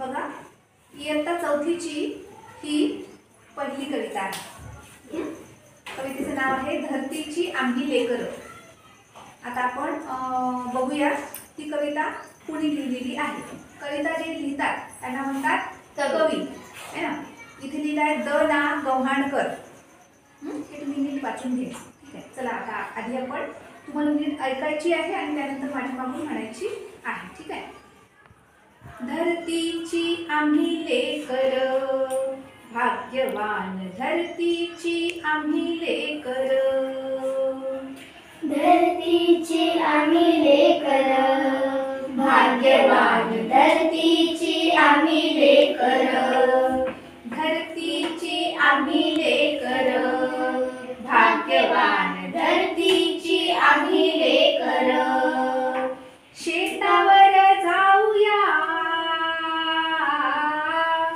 बघा, इयत्ता चौथीची ही पहिली कविता आहे. कवितेचं नाव आहे धरतीची आम्ही लेकरं. आता आपण बघूया ती कविता कुणी लिहिलेली आहे. कविता जे लिहितात त्यांना म्हणतात कवी, है ना. इथे लिहिलं आहे द ना गव्हाणकर. हे तुम्ही नीट वाचून घ्या. ठीक आहे, चला आता आधी आपण तुम्हाला नीट ऐकायची आहे आणि त्यानंतर माझ्या मागून म्हणायची आहे. ठीक आहे. धरतीची आम्ही लेकरं भाग्यवान, धरतीची आम्ही लेकरं, धरतीची आम्ही लेकरं भाग्यवान, धरतीची आम्ही लेकरं, धरतीची आम्ही लेकरं भाग्यवान, धरतीची आम्ही लेकरं. शेतावर जाऊया,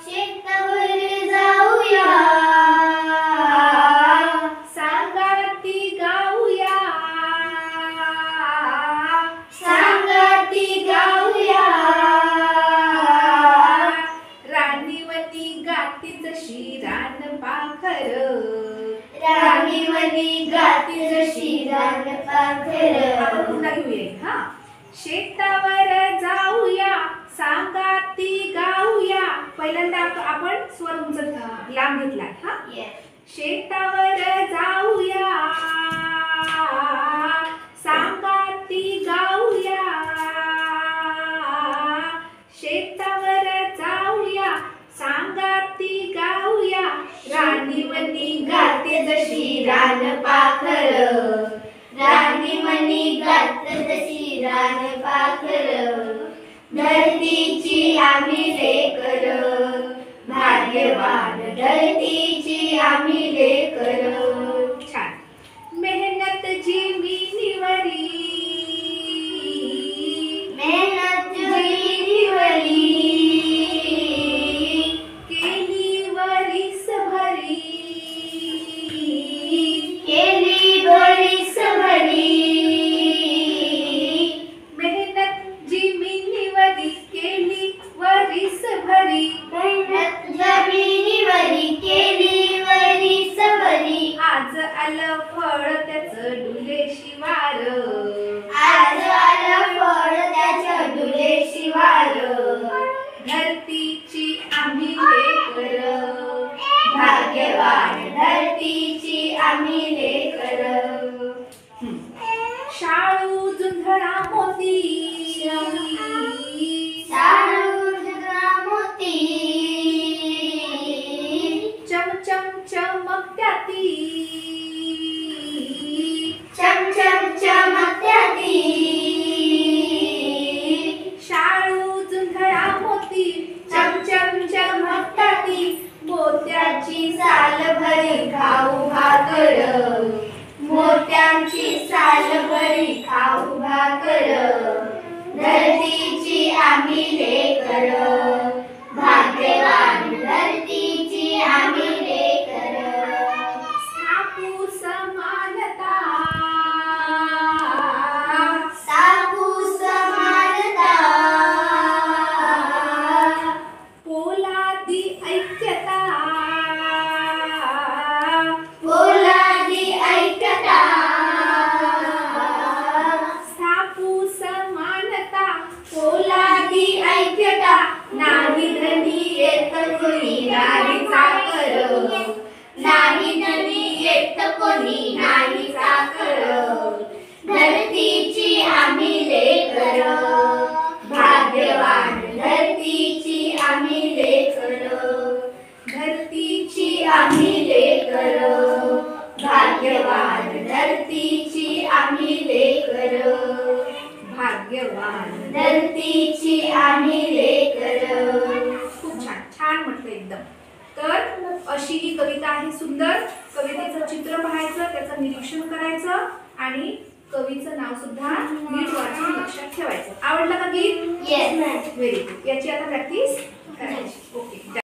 शेतावर जाऊया, सांगाती गाऊया, सांगाती गाऊया, राणीवनी गाती जशी रान पाखर, राणीवनी गाती जशी रान पाखर. आपण पुन्हा घेऊया. हा, शेतावर जाऊया, सांगाती गाऊया. पहिल्यांदा आपण स्वर उंच लांब घेतला. हा, शेतावर जाऊया, सांगाती गाऊया, शेतावर जाऊया, सांगाती गाऊया, राणीवनी गाते जशी रान पाखर, राणीवनी गाते जशी रान पाखर. धरतीची आम्ही लेकरं भाग्यवान, धरतीची आम्ही लेकरं. छान. मेहनत जिमिनीवरी, मेहनत जिमिनीवरी, केली वरीसभरी, केली वरीसभरी. मेहनत जिमिनीवरी केली वरीसभरी, मेहनत जमिनीवरी केली वरीसभरी. आज आलं फळ त्याचं डुले शिवार, आज आलं फळ त्याचं डुले शिवार. धरतीची आम्ही लेकरं भाग्यवान, धरतीची आम्ही लेकरं. शाळू जुंधळा मोती, शाळूला मोती, चमचम चमकत्याती, चमचम चमकत्याती. शाळू जुंधळा मोती, चमचम चमकत्याती, मोत्याची साल भरी खाऊ भाकर, मोत्यांची साल भरी खाऊ भाकर. धरतीची आम्ही लेकरं भाग्यवान, धरतीची आम्ही लेकरं. सापू समानता, साकू समानता, पोलादी ऐक्यता, पोलादी ऐकता. सापू समानता, पोलादी ऐकता. नाही धनी येत कोणी नाही चाकर, नाही धनी येत कोणी नाही चाकर. धरतीची आम्ही लेकरं भाग्यवान, धरतीची आम्ही लेकरं, धरतीची आम्ही लेकरं भाग्यवान, धरतीची आम्ही लेकरं, भाग्यवान. धरतीची आम्ही लेकरं. खूप छान, छान म्हटलं एकदम. तर अशी ही कविता आहे सुंदर. कवितेचं चित्र पाहायचं, त्याचं निरीक्षण करायचं आणि कवीचं नाव सुद्धा नीट वाचून लक्षात ठेवायचं. आवडलं का गीत? Yes ma'am. Very good. याची आता प्रॅक्टिस करायची. ओके.